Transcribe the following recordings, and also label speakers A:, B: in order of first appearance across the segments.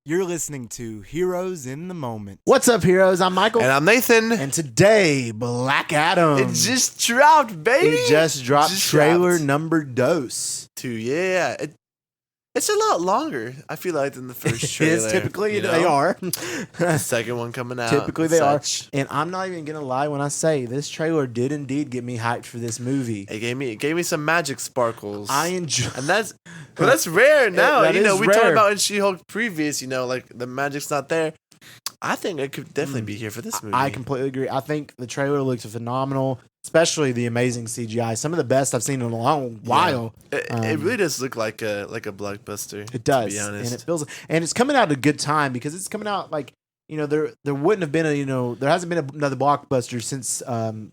A: You're listening to Heroes in the Moment.
B: What's up, heroes? I'm Michael.
C: And I'm Nathan.
B: And today, Black Adam.
C: It just dropped, baby.
B: It just dropped. Trailer number dos.
C: Yeah. It's a lot longer, I feel like, than the first trailer.
B: It is. Typically, they are.
C: The second one coming out.
B: Typically, they are. And I'm not even going to lie when I say this trailer did indeed get me hyped for this movie.
C: It gave me some magic sparkles.
B: I enjoy.
C: And that's rare now.
B: That
C: we
B: is
C: talked
B: rare.
C: about in She-Hulk previous, like the magic's not there. I think it could definitely be here for this movie.
B: I completely agree. I think the trailer looks phenomenal, especially the amazing CGI. Some of the best I've seen in a long while.
C: Yeah. It really does look like a blockbuster.
B: It does,
C: to be honest.
B: and it feels, and it's coming out at a good time because it's coming out like there wouldn't have been there hasn't been another blockbuster since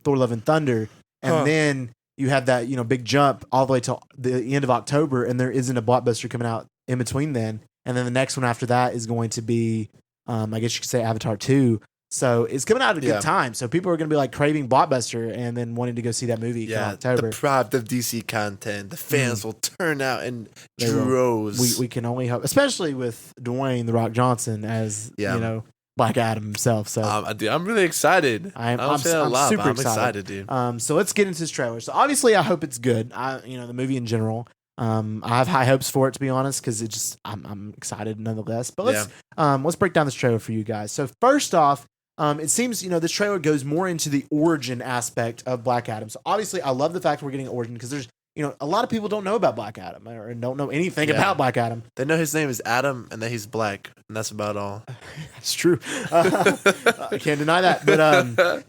B: Thor: Love and Thunder, and then you have that big jump all the way to the end of October, and there isn't a blockbuster coming out in between then, and then the next one after that is going to be. I guess you could say Avatar 2. So it's coming out at a good time. So people are going to be like craving Blockbuster and then wanting to go see that movie in October.
C: Deprived of DC content. The fans will turn out in droves.
B: We can only hope, especially with Dwayne "The Rock" Johnson as Black Adam himself. So
C: I'm really excited. I'm super excited, dude.
B: So let's get into this trailer. So obviously, I hope it's good. The movie in general. I have high hopes for it, to be honest, because I'm excited nonetheless. But let's break down this trailer for you guys. So first off, it seems this trailer goes more into the origin aspect of Black Adam. So obviously, I love the fact we're getting origin because there's a lot of people don't know about Black Adam or don't know anything about Black Adam.
C: They know his name is Adam and that he's black, and that's about all.
B: That's true. I can't deny that. But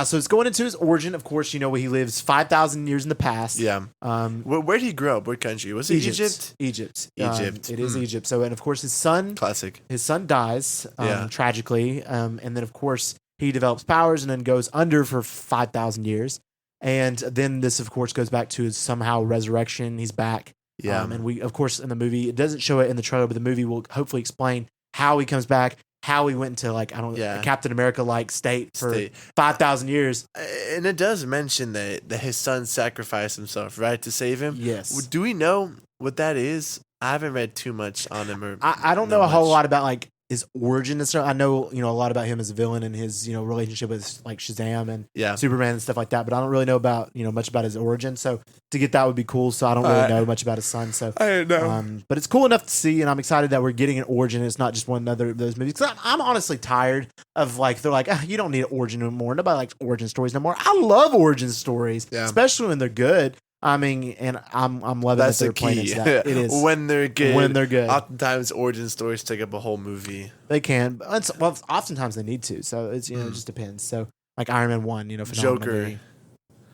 B: so it's going into his origin. Of course, he lives 5,000 years in the past.
C: Yeah. Where did he grow up? What country? Was it Egypt?
B: Egypt.
C: Egypt.
B: It is Egypt. So, and of course, his son.
C: Classic.
B: His son dies tragically, and then of course he develops powers and then goes under for 5,000 years. And then this, of course, goes back to his somehow resurrection. He's back. Yeah. And we, of course, in the movie, it doesn't show it in the trailer, but the movie will hopefully explain how he comes back, how he went into, a Captain America-like state for 5,000 years.
C: And it does mention that his son sacrificed himself, right, to save him?
B: Yes.
C: Do we know what that is? I haven't read too much on him.
B: I don't know a whole lot about, his origin and stuff. I know, a lot about him as a villain and his, relationship with Shazam and Superman and stuff like that, but I don't really know about, much about his origin. So to get that would be cool. So I don't really know much about his son. So
C: I don't know.
B: But it's cool enough to see, and I'm excited that we're getting an origin. It's not just one another of those movies. Cause I'm honestly tired of they're like, you don't need an origin anymore. Nobody likes origin stories no more. I love origin stories, especially when they're good. I mean, and I'm loving
C: that's
B: that they're
C: the
B: playing
C: key.
B: into that. It is
C: when they're good.
B: When they're good.
C: Oftentimes, origin stories take up a whole movie.
B: They can. Oftentimes they need to. So it's it just depends. So like Iron Man 1,
C: Joker.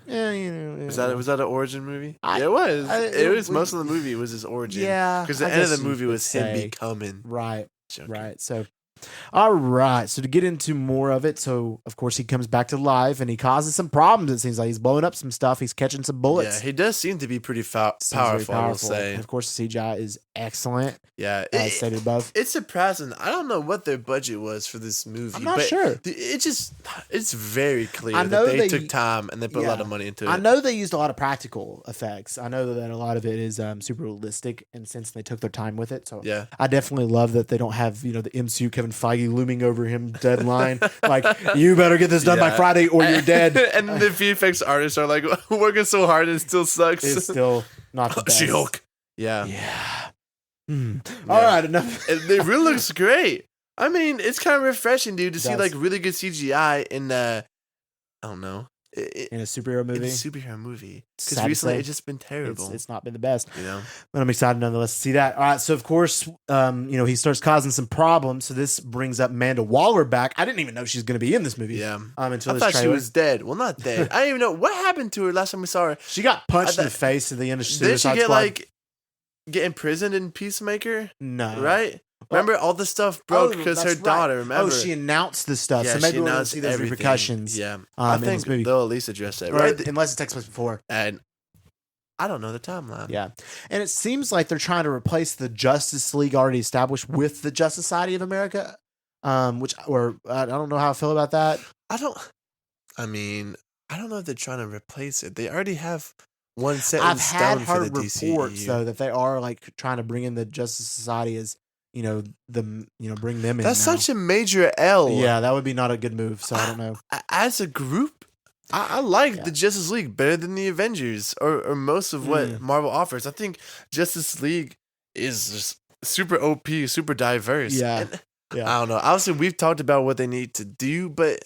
B: Movie.
C: Was that an origin movie? It was. It was most of the movie was his origin.
B: Yeah,
C: because the end of the movie was him becoming
B: Joker. Right. So.
C: All
B: right, so to get into more of it, so of course he comes back to life and he causes some problems. It seems like he's blowing up some stuff. He's catching some bullets.
C: Yeah, he does seem to be pretty powerful. I will say.
B: And of course, the CGI is excellent.
C: Yeah,
B: as stated above.
C: It's surprising. I don't know what their budget was for this movie.
B: I'm not sure.
C: It's very clear that they took time and they put a lot of money into it.
B: I know they used a lot of practical effects. I know that a lot of it is super realistic, and since they took their time with it, so I definitely love that they don't have the MCU Kevin Feige looming over him deadline. Like, you better get this done by Friday or you're dead.
C: And the VFX artists are like working so hard and it still sucks.
B: It's still not the best.
C: She-Hulk. Yeah.
B: All right, enough.
C: It really looks great. I mean, it's kind of refreshing, dude, to see really good CGI in I don't know.
B: In a superhero movie.
C: Because recently it's just been terrible.
B: It's not been the best. But I'm excited nonetheless to see that. All right, so of course, he starts causing some problems. So this brings up Amanda Waller back. I didn't even know she's going to be in this movie.
C: Yeah.
B: Until
C: I thought she was dead. Well, not dead. I didn't even know what happened to her last time we saw her.
B: She got punched in the face at the end of Suicide
C: Did she
B: Squad.
C: get imprisoned in Peacemaker?
B: No.
C: Right? Remember, all the stuff broke because her daughter, remember?
B: Oh, she announced the stuff. So maybe we'll see those repercussions.
C: Yeah. I think they'll at least address that. Right?
B: Unless it takes place before.
C: And I don't know the timeline.
B: Yeah. And it seems like they're trying to replace the Justice League already established with the Justice Society of America, I don't know how I feel about that.
C: I don't know if they're trying to replace it. They already have one set in stone for the DCEU.
B: I've had reports, though, that they are trying to bring in the Justice Society as bring them in.
C: That's
B: now.
C: such a major L.
B: Yeah, that would be not a good move. So I don't know.
C: As a group, I like the Justice League better than the Avengers or most of what Marvel offers. I think Justice League is just super OP, super diverse.
B: Yeah.
C: And I don't know. Obviously, we've talked about what they need to do, but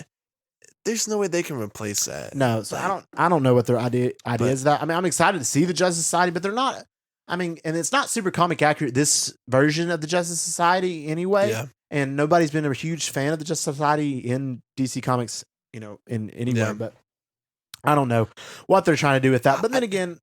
C: there's no way they can replace that.
B: No, so I don't know what their idea is. That I mean, I'm excited to see the Justice Society, but they're not. I mean, and it's not super comic accurate. This version of the Justice Society, anyway. Yeah. And nobody's been a huge fan of the Justice Society in DC Comics, in anywhere. Yeah. But I don't know what they're trying to do with that. But then again,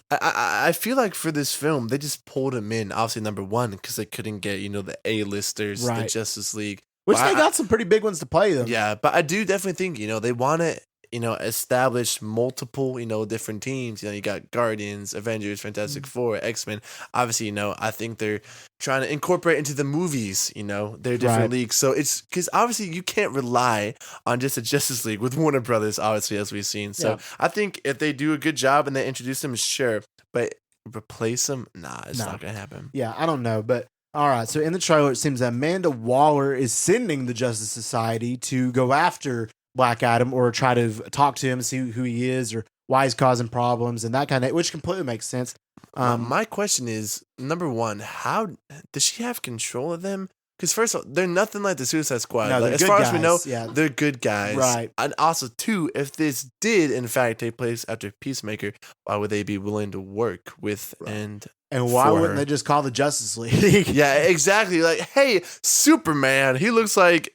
C: I feel like for this film, they just pulled him in, obviously, number one, because they couldn't get, the A-listers, the Justice League.
B: Which they got some pretty big ones to play them.
C: Yeah, but I do definitely think, they want to, establish multiple, different teams. You got Guardians, Avengers, Fantastic Four, X-Men. Obviously, I think they're trying to incorporate into the movies, their different leagues. So it's because obviously you can't rely on just a Justice League with Warner Brothers, obviously, as we've seen. So I think if they do a good job and they introduce them, sure. But replace them? Nah, it's not going to happen.
B: Yeah, I don't know. But all right. So in the trailer, it seems that Amanda Waller is sending the Justice Society to go after Black Adam or try to talk to him, see who he is or why he's causing problems and that kind of, which completely makes sense.
C: My question is, number one, how does she have control of them? Because first of all, they're nothing like the Suicide Squad.
B: No,
C: as far as we know,
B: yeah.
C: they're good guys.
B: Right.
C: And also, two, if this did in fact take place after Peacemaker, why would they be willing to work with and
B: why wouldn't they just call the Justice League?
C: Yeah, exactly. Like, hey, Superman, he looks like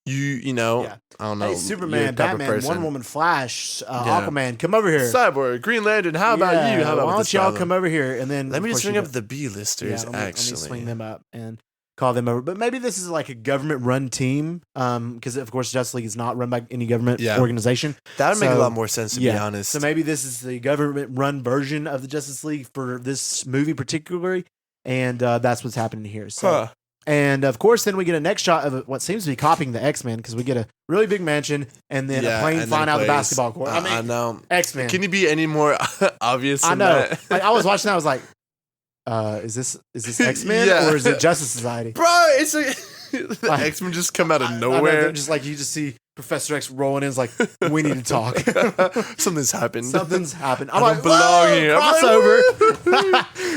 C: I don't know.
B: Hey, Superman, Batman, Wonder Woman, Flash, Aquaman, come over here.
C: Cyborg, Green Lantern, how about you? How about
B: why don't y'all come over here? And then
C: let me just swing up the B-listers,
B: let me swing them up and call them over. But maybe this is like a government-run team, because of course Justice League is not run by any government organization.
C: That would make a lot more sense, to be honest.
B: So maybe this is the government-run version of the Justice League for this movie particularly, and that's what's happening here. So. And of course, then we get a next shot of what seems to be copying the X-Men, because we get a really big mansion and then a plane flying out of the basketball court.
C: I know.
B: X-Men.
C: Can you be any more obvious?
B: I know. Like, I was watching that. I was like, is this X-Men or is it Justice Society?
C: Bro, it's like the X-Men just come out of nowhere.
B: Just like you just see Professor X rolling in. It's like, we need to talk.
C: Something's happened.
B: I'm like, belong here. Crossover.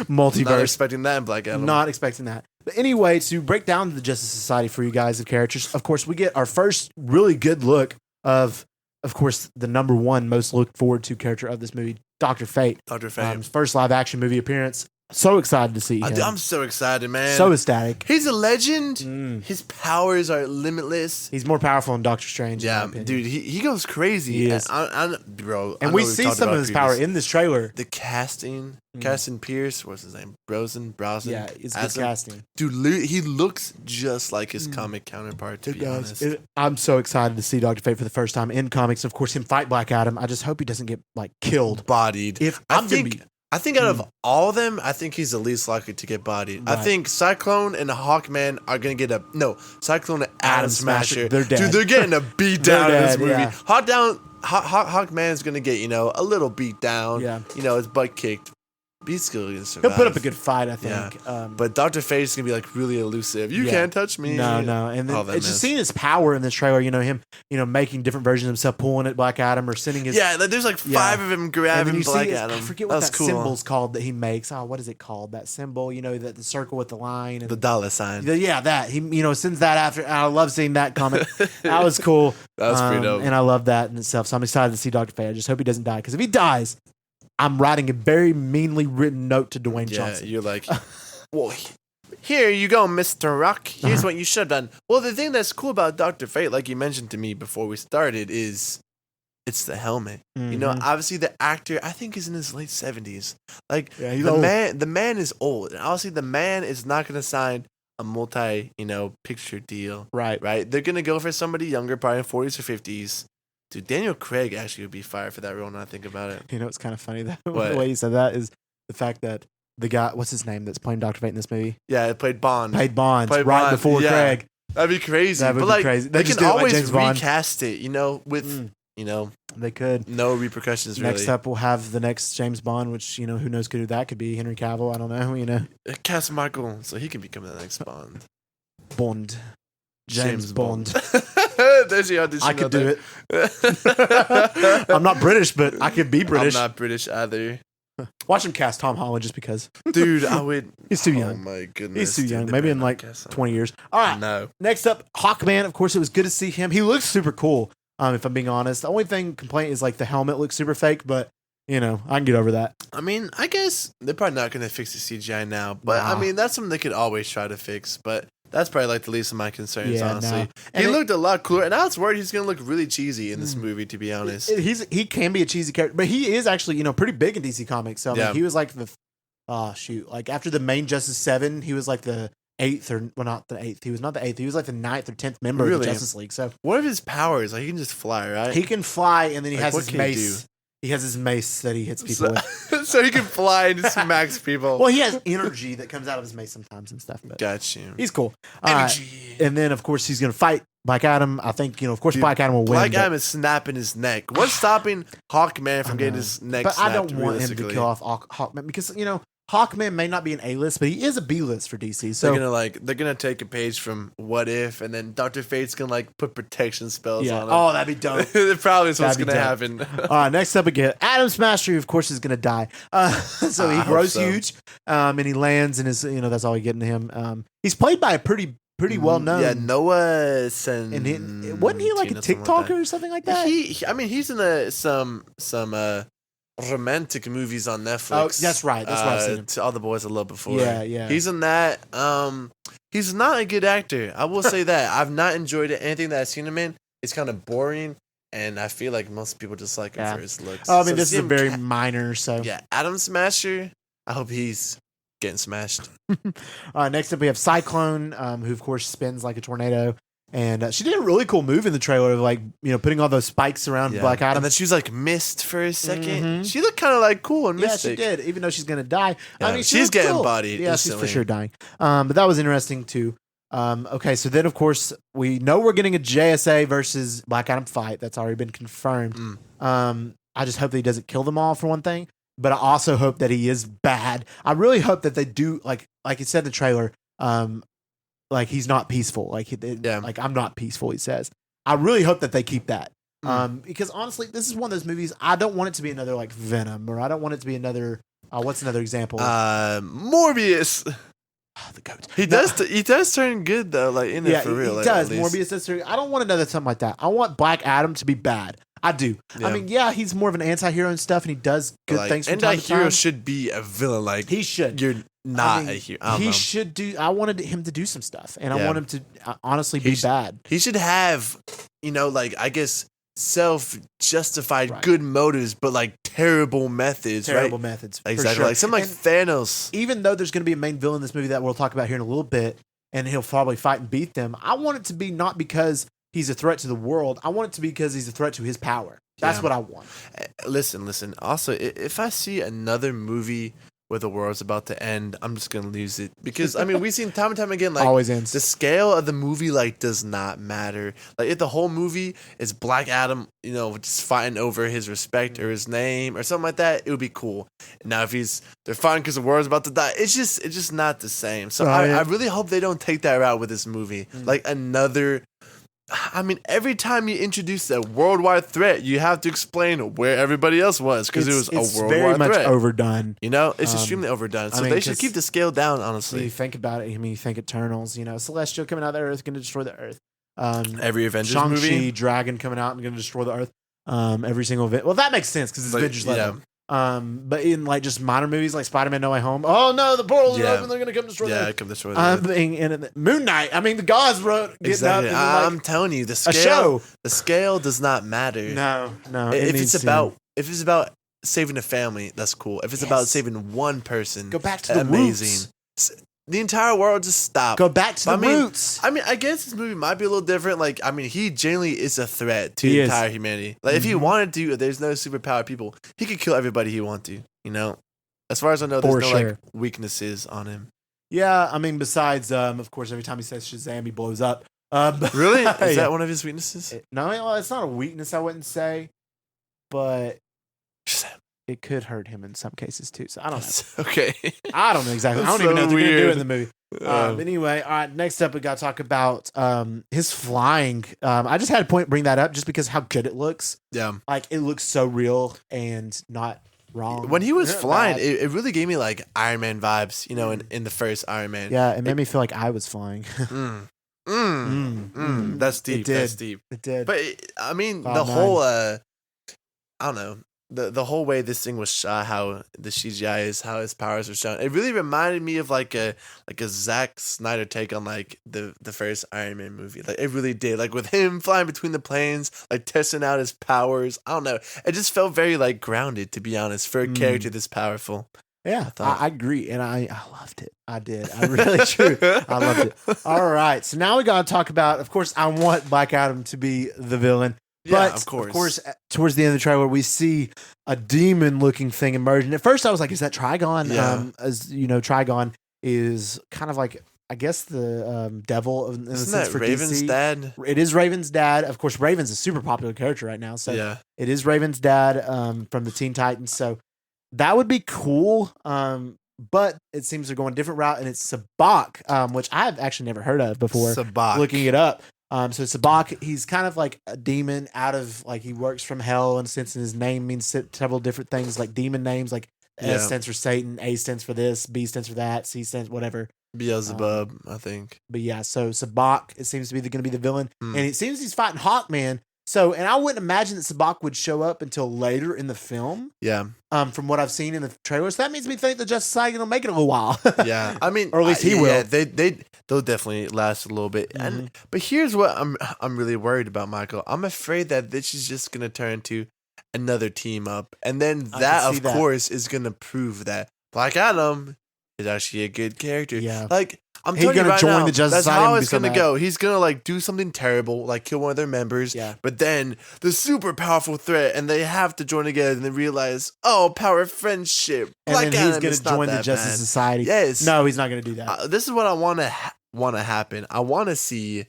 B: Multiverse.
C: Not expecting that in Black Adam.
B: Not expecting that. But anyway, to break down the Justice Society for you guys of characters, of course, we get our first really good look of course, the number one most looked forward to character of this movie, Dr. Fate.
C: Dr. Fate.
B: First live action movie appearance. So excited to see him.
C: I'm so excited, man.
B: So ecstatic.
C: He's a legend. His powers are limitless.
B: He's more powerful than Doctor Strange.
C: Yeah, dude, he goes crazy.
B: He is.
C: Bro.
B: And we see some of his power in this trailer.
C: The casting. Casting Pierce, what's his name? Brosnan.
B: Yeah, it's good casting.
C: Dude, he looks just like his comic counterpart, to be honest.
B: I'm so excited to see Dr. Fate for the first time in comics. Of course, him fight Black Adam. I just hope he doesn't get killed.
C: Bodied. I think out of all of them, I think he's the least likely to get bodied. Right. I think Cyclone and Hawkman are going to get Cyclone and Atom Smasher.
B: They're dead.
C: Dude, they're getting a beat down in this movie. Yeah. Hawkman is going to get, a little beat down. Yeah. His butt kicked. He's still going to survive.
B: He'll put up a good fight, I think.
C: Yeah. But Dr. Fate is going to be really elusive. You can't touch me.
B: No. And then it's just seeing his power in this trailer, him, making different versions of himself, pulling at Black Adam or sending his.
C: Yeah, there's like 5 of him grabbing Black Adam.
B: I forget what that symbol's called that he makes. Oh, what is it called? That symbol, that the circle with the line. And
C: the dollar sign.
B: Yeah, that. He, sends that after. I love seeing that comic. That was cool.
C: That was pretty dope.
B: And I love that in itself. So I'm excited to see Dr. Fate. I just hope he doesn't die. Because if he dies, I'm writing a very meanly written note to Dwayne Johnson.
C: Yeah, you're like, well, here you go, Mr. Rock. Here's what you should have done. Well, the thing that's cool about Dr. Fate, like you mentioned to me before we started, is it's the helmet.
B: Mm-hmm.
C: Obviously the actor, I think, is in his late 70s. Like,
B: he's old.
C: The man is old. And obviously the man is not going to sign a picture deal.
B: Right.
C: They're going to go for somebody younger, probably in 40s or 50s. Dude, Daniel Craig actually would be fired for that role now I think about it.
B: It's kind of funny that the way you said that is the fact that the guy, what's his name that's playing Dr. Fate in this movie?
C: Yeah, it played Bond.
B: Before Craig.
C: That'd be crazy.
B: That would be crazy.
C: They can always recast it, with,
B: They could.
C: No repercussions, really.
B: Next up, we'll have the next James Bond, which, who knows who that could be. Henry Cavill, I don't know,
C: Cast Michael, so he can become the next Bond.
B: Bond. James Bond.
C: There's the audition.
B: I could do it. I'm not British, but I could be British.
C: I'm not British either.
B: Watch him cast Tom Holland just because.
C: Dude, I would.
B: He's too
C: Oh
B: young.
C: my goodness.
B: He's too
C: dude,
B: young.
C: they
B: Maybe
C: better
B: in
C: not
B: like
C: cast him.
B: 20 years. All right.
C: No.
B: Next up, Hawkman. Of course, it was good to see him. He looks super cool. If I'm being honest, the only complaint is like the helmet looks super fake, but you know I can get over that.
C: I mean, I guess they're probably not going to fix the CGI now, but
B: Nah.
C: I mean, that's something they could always try to fix. But that's probably like the least of my concerns,
B: Yeah,
C: honestly.
B: no.
C: He
B: And
C: looked a lot cooler, and I was worried he's going to look really cheesy in this movie, to be honest.
B: He can be a cheesy character, but he is actually pretty big in DC Comics. So I mean,
C: Yeah.
B: he was like like after the main Justice 7, he was like the 8th not the 8th. He was not the 8th. He was like the 9th or 10th member of the
C: Really?
B: Justice League. So
C: What are his powers? Like, he can just fly, right?
B: he can fly, and then he
C: Like,
B: has
C: what
B: his
C: can he
B: mace. He has his mace that he hits people with.
C: So he can fly and just smacks people.
B: Well, he has energy that comes out of his mace sometimes and stuff. But
C: Got you.
B: he's cool.
C: Energy.
B: And then, of course, he's going to fight Black Adam. I think, of course,
C: Dude,
B: Black Adam will win.
C: Black
B: but-
C: Adam is snapping his neck. What's stopping Hawkman from
B: I
C: getting
B: know.
C: his neck
B: But
C: snapped?
B: I don't want him to
C: realistically?
B: kill off Hawkman because, Hawkman may not be an A-list, but he is a B-list for DC. So
C: They're gonna take a page from What If, and then Dr. Fate's gonna like put protection spells
B: yeah.
C: on him.
B: Oh, that'd be dope.
C: It probably is what's
B: That'd be
C: gonna
B: dope.
C: happen.
B: Next up again, Adam Smasher, who of course is going to die. So
C: I
B: he
C: hope
B: grows
C: so.
B: huge, and he lands, and is that's all we get in him. He's played by a pretty well known.
C: Yeah, Noah Sen.
B: And wasn't he like a TikToker or something like that?
C: He's in some romantic movies on Netflix.
B: Oh, that's right. That's what I've seen him.
C: To All the Boys I Loved Before.
B: Yeah.
C: He's in that. He's not a good actor. I will say that. I've not enjoyed it. Anything that I've seen him in, it's kind of boring, and I feel like most people just like him for his looks.
B: Oh, I mean,
C: So
B: this
C: see
B: is a
C: him
B: very minor. So
C: Yeah, Adam Smasher. I hope he's getting smashed.
B: Next up, we have Cyclone, who of course spins like a tornado, and she did a really cool move in the trailer of like putting all those spikes around
C: Yeah.
B: Black Adam.
C: And then she was like mist for a 2nd.
B: Mhm.
C: She looked kind of like cool and
B: Yeah,
C: mystic.
B: she did. Even though she's gonna die, I
C: Yeah,
B: mean,
C: she's
B: looked
C: getting
B: cool.
C: bodied
B: Yeah, she's for
C: instantly.
B: sure dying. But that was interesting too. Okay, so then of course we know we're getting a JSA versus Black Adam fight. That's already been confirmed. I just hope that he doesn't kill them all for one thing, but I also hope that he is bad. I really hope that they do like it said in the trailer. Like he's not peaceful. Like like I'm not peaceful. He says. I really hope that they keep that. Because honestly, this is one of those movies. I don't want it to be another like Venom, or I don't want it to be another. What's another example?
C: Morbius.
B: The goat.
C: He does turn good though, like in it for real.
B: He
C: like,
B: does.
C: at least.
B: Morbius does. I don't want another something like that. I want Black Adam to be bad. I do.
C: Yeah.
B: I mean, he's more of an anti-hero and stuff, and he does good
C: Like,
B: things from
C: and
B: time
C: that
B: to time.
C: hero should be a villain. Like
B: He should.
C: You're not
B: I mean,
C: a hero. I don't
B: he
C: know.
B: should do. I wanted him to do some stuff, and I
C: Yeah.
B: want him to honestly be bad.
C: He should have, like I guess self-justified
B: Right.
C: good motives, but like terrible methods.
B: Terrible
C: right?
B: methods. for
C: Exactly.
B: sure.
C: Like something like
B: And
C: Thanos.
B: even though there's going to be a main villain in this movie that we'll talk about here in a little bit, and he'll probably fight and beat them, I want it to be not because he's a threat to the world. I want it to be because he's a threat to his power. That's
C: Yeah.
B: what I want.
C: Listen. Also, if I see another movie where the world's about to end, I'm just gonna lose it because I mean we've seen time and time again like
B: Always ends.
C: the scale of the movie like does not matter. Like if the whole movie is Black Adam, just fighting over his respect or his name or something like that, it would be cool. Now if they're fighting because the world's about to die, it's just not the same. So I really hope they don't take that route with this movie. Like another. I mean, every time you introduce a worldwide threat, you have to explain where everybody else was because it was
B: It's
C: a worldwide
B: very much
C: threat.
B: overdone.
C: It's extremely overdone. So
B: I mean,
C: they should
B: 'cause
C: keep the scale down,
B: So
C: honestly.
B: you think about it. I mean, you think Eternals. Celestial coming out of the Earth, going to destroy the Earth.
C: Every Avengers
B: Shang-Chi,
C: movie.
B: Dragon coming out and going to destroy the Earth. Every single event. Well, that makes sense because it's
C: But,
B: Avengers
C: yeah.
B: level. But in like just minor movies like Spider-Man: No Way Home, oh no, the portals are
C: Yeah.
B: open. They're going to come destroy the
C: Yeah,
B: Earth.
C: come destroy the Earth.
B: And Moon Knight. I mean, the gods wrote getting
C: Exactly.
B: up. And like,
C: I'm telling you, the
B: a
C: scale.
B: show.
C: The scale does not matter.
B: No.
C: If
B: needs
C: it's
B: to.
C: if it's about saving a family, that's cool. If it's about saving one person,
B: Go back to the
C: amazing.
B: roots.
C: The entire world just stopped.
B: Go back to the
C: I mean,
B: roots.
C: I mean, I guess this movie might be a little different. Like, I mean, he genuinely is a threat to
B: He
C: the
B: is.
C: entire humanity. Like, if he
B: Mhm.
C: wanted to, if there's no superpowered people, he could kill everybody he wanted to. As far as I know, there's
B: For
C: no
B: sure.
C: like weaknesses on him.
B: Yeah, I mean, besides, of course, every time he says Shazam, he blows up.
C: Really? Is
B: Yeah.
C: that one of his weaknesses?
B: No, well, it's not a weakness, I wouldn't say, but
C: Shazam.
B: it could hurt him in some cases too. So I don't know.
C: Okay.
B: I don't know exactly. I
C: That's
B: don't even know
C: so
B: if they're going to do it
C: weird.
B: in the movie. Anyway, all right. Next up, we got to talk about his flying. I just had to bring that up just because how good it looks.
C: Yeah.
B: Like it looks so real and not wrong.
C: When he was flying,
B: bad.
C: it really gave me like Iron Man vibes, in the first Iron Man.
B: Yeah, it made me feel like I was flying.
C: That's deep.
B: It did.
C: That's deep.
B: It did.
C: But I mean,
B: Cloud
C: the
B: nine.
C: whole I don't know. The whole way this thing was shot, how the CGI is, how his powers were shown, it really reminded me of like a Zack Snyder take on like the first Iron Man movie. Like it really did. Like with him flying between the planes, like testing out his powers. I don't know. It just felt very like grounded, to be honest, for a character this powerful.
B: Yeah,
C: thought.
B: I agree, and I loved it. I did. I really true. I loved it. All right, so now we got to talk about. Of course, I want Black Adam to be the villain.
C: Yeah,
B: But
C: of course.
B: towards the end of the trailer, we see a demon-looking thing emerging. At first, I was like, "Is that Trigon?"
C: Yeah.
B: As you know, Trigon is kind of like, I guess, the devil in the
C: Isn't
B: sense
C: that
B: for
C: Raven's
B: DC.
C: dad?
B: It is Raven's dad. Of course, Raven's a super popular character right now, so
C: Yeah.
B: it is Raven's dad from the Teen Titans. So that would be cool. But it seems they're going a different route, and it's Sabbac, which I've actually never heard of before.
C: Sabbac.
B: Looking it up. So Sabbac, he's kind of like a demon out of like he works from hell in a sense, and his name means several different things, like demon names, like S stands for Satan, A stands for this, B stands for that, C stands whatever.
C: Beelzebub, I think.
B: But yeah, so Sabbac, it seems to be going to be the villain, and it seems he's fighting Hawkman. So, and I wouldn't imagine that Sabbac would show up until later in the film.
C: Yeah.
B: From what I've seen in the trailer, so that means me think the Justice Society will make it a little while.
C: Yeah, I mean,
B: or at least he will.
C: Yeah, they'll definitely last a little bit. And but here's what I'm really worried about, Michael. I'm afraid that this is just gonna turn into another team up, and then that of course is gonna prove that Black Adam is actually a good character.
B: Yeah,
C: like I'm
B: He's
C: telling you
B: gonna
C: right
B: join
C: now,
B: the Justice
C: that's
B: Society
C: how
B: and
C: it's
B: be so
C: gonna
B: mad.
C: go. He's gonna like do something terrible, like kill one of their members.
B: Yeah.
C: But then the super powerful threat, and they have to join together, and they realize, oh, power of friendship.
B: And
C: Black
B: then he's
C: Adam
B: going
C: is
B: to
C: not
B: join the
C: that
B: Justice
C: bad.
B: Society.
C: Yes.
B: No, he's not going to do that.
C: This is what I want to happen. I want to see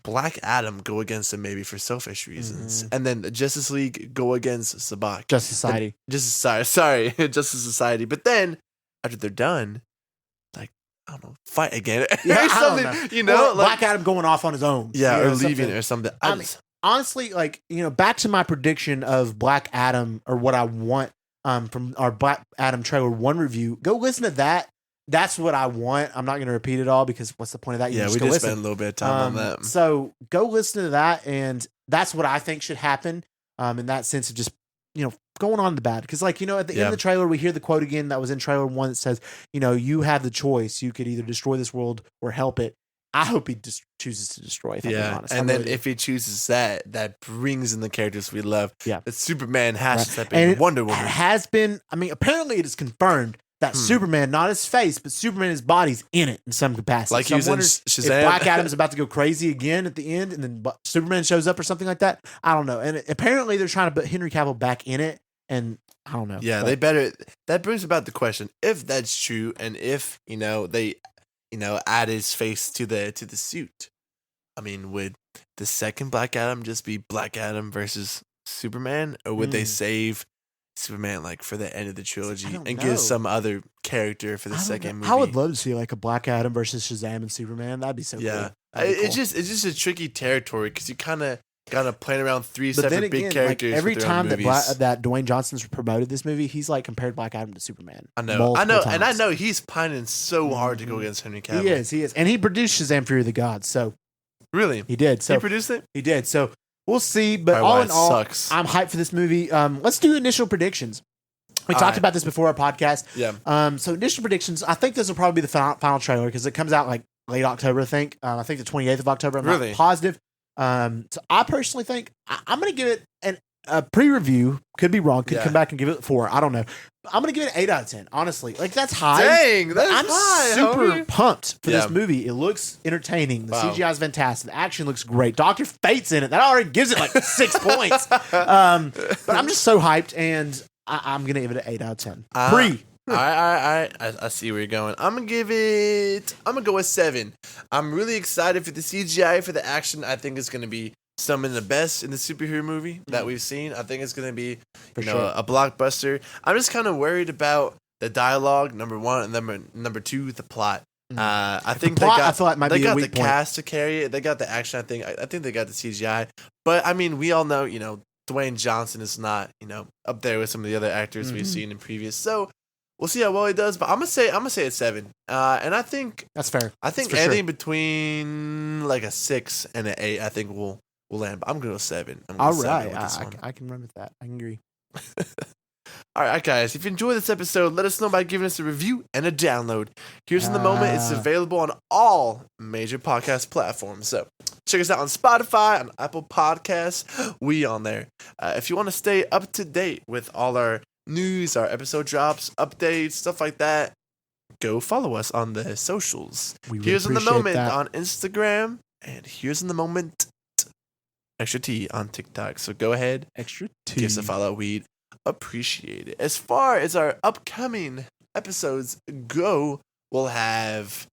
C: Black Adam go against him maybe for selfish reasons, and then the Justice League go against Sabbac.
B: Justice Society.
C: Sorry, Justice Society. But then after they're done, like I don't know, fight again or something. You know,
B: Or
C: like,
B: Black Adam going off on his own.
C: yeah,
B: You
C: or
B: know,
C: leaving
B: something.
C: or something.
B: I mean, honestly, like, you know, back to my prediction of Black Adam or what I want from our Black Adam trailer 1 review. Go listen to that. That's what I want. I'm not going to repeat it all because what's the point of that? You
C: yeah,
B: just
C: we
B: go
C: did
B: listen.
C: spend a little bit of time on that.
B: So go listen to that, and that's what I think should happen. In that sense of just, you know, going on to the bad, because like, you know, at the end of the trailer we hear the quote again that was in trailer 1 that says, you know, you have the choice. You could either destroy this world or help it. I hope he just chooses to destroy. If I'm being honest.
C: And
B: I
C: then
B: really do.
C: if he chooses that brings in the characters we love.
B: Yeah.
C: That Superman has to step
B: And
C: in. Wonder Woman
B: has been. I mean, apparently it is confirmed that Superman, not his face, but Superman, his body's in it in some capacity.
C: Like
B: so
C: he was
B: I'm
C: in
B: wondering
C: Shazam.
B: if Black Adam's about to go crazy again at the end, and then Superman shows up or something like that. I don't know. And apparently they're trying to put Henry Cavill back in it, and I don't know.
C: Yeah,
B: but,
C: they better. That brings about the question: if that's true, and if they, add his face to the suit. I mean, would the second Black Adam just be Black Adam versus Superman, or would they save Superman like for the end of the trilogy and give some other character for the second movie?
B: I would love to see like a Black Adam versus Shazam and Superman. That'd be so cool.
C: Yeah,
B: That'd be cool.
C: it's just a tricky territory because you kind of gotta plan around three
B: But then
C: separate big
B: again,
C: characters.
B: like every
C: with their own
B: time that
C: movies.
B: that Dwayne Johnson's promoted this movie, he's like compared Black Adam to Superman.
C: I know,
B: multiple
C: and I
B: times.
C: know he's pining so hard to go against Henry Cavill.
B: He is, and he produced Shazam: Fury of the Gods. So
C: Really,
B: he did. So
C: he produced it.
B: he did. So we'll see. But
C: Probably
B: all
C: why
B: in
C: it
B: all,
C: sucks.
B: I'm hyped for this movie. Let's do initial predictions. We
C: All
B: talked
C: right.
B: about this before our podcast.
C: Yeah.
B: So initial predictions. I think this will probably be the final trailer because it comes out like late October. I think. I think the 28th of October. I'm
C: Really?
B: not positive. So I personally think I'm going to give it a pre-review. Could be wrong. Could come back and give it 4. I don't know. I'm going to give it an 8 out of 10. Honestly, like that's high.
C: Dang, that's
B: I'm
C: high,
B: super
C: homie.
B: pumped for
C: Yeah.
B: this movie. It looks entertaining. The
C: Wow.
B: CGI is fantastic. The action looks great. Dr. Fate's in it. That already gives it like 6 points. But I'm just so hyped, and I'm going to give it an 8 out of 10. Pre.
C: I see where you're going. I'm gonna go with 7. I'm really excited for the CGI, for the action. I think it's gonna be some of the best in the superhero movie that we've seen. I think it's gonna be
B: sure.
C: a blockbuster. I'm just kind of worried about the dialogue, number 1, and number 2, the plot. I think
B: plot,
C: they got.
B: I feel like might
C: they
B: be a
C: got the
B: weak point.
C: cast to carry it. They got the action. I think they got the CGI. But I mean, we all know, Dwayne Johnson is not, up there with some of the other actors we've seen in previous. So we'll see how well he does. But I'm gonna say it's 7. And I think
B: That's fair.
C: I think
B: That's for
C: anything between like a 6 and an 8, I think we'll land. But I'm gonna go 7. I'm gonna
B: All
C: go 7
B: right.
C: with this one.
B: I can run with that. I can agree.
C: All right, guys. If you enjoyed this episode, let us know by giving us a review and a download. Here's in the Moment. It's available on all major podcast platforms. So check us out on Spotify, on Apple Podcasts. We on there. If you want to stay up to date with all our news, our episode drops, updates, stuff like that, go follow us on the socials.
B: We really
C: Here's in the
B: appreciate
C: Moment
B: that.
C: on Instagram, and Here's in the Moment extra T on TikTok. So go ahead,
B: Extra
C: give us a follow. We'd appreciate it. As far as our upcoming episodes go, we'll have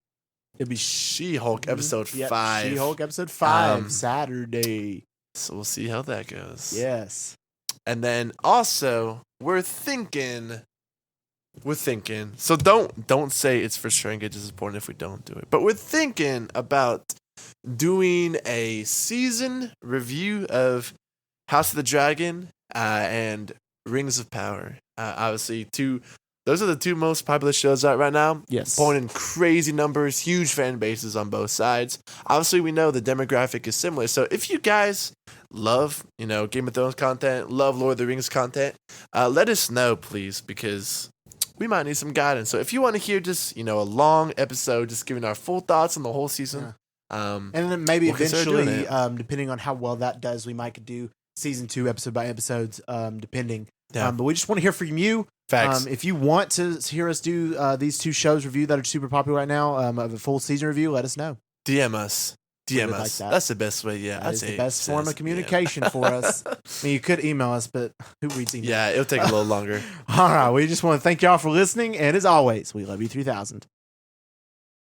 B: It'll be
C: She-Hulk episode 5.
B: She-Hulk episode 5
C: Um,
B: Saturday.
C: So we'll see how that goes.
B: Yes.
C: And then also we're thinking. So don't say it's for sure and get disappointed if we don't do it. But we're thinking about doing a season review of House of the Dragon and Rings of Power. Obviously, those are the 2 most popular shows out right now.
B: Yes.
C: Pulling in crazy numbers, huge fan bases on both sides. Obviously, we know the demographic is similar. So if you guys love, Game of Thrones content, love Lord of the Rings content, let us know, please, because we might need some guidance. So if you want to hear just, a long episode, just giving our full thoughts on the whole season.
B: And then maybe
C: we'll consider doing
B: eventually, depending on how well that does, we might could do season 2 episode by episodes, depending.
C: Yeah.
B: But we just want to hear from you.
C: Facts.
B: If you want to hear us do these 2 shows review that are super popular right now, of a full season review, let us know.
C: DM us.
B: would like that.
C: That's the best way. Yeah,
B: That is the best form of communication for us. I mean, you could email us, but who reads email?
C: Yeah, it'll take a little longer.
B: All right. We just want to thank y'all for listening. And as always, we love you 3000.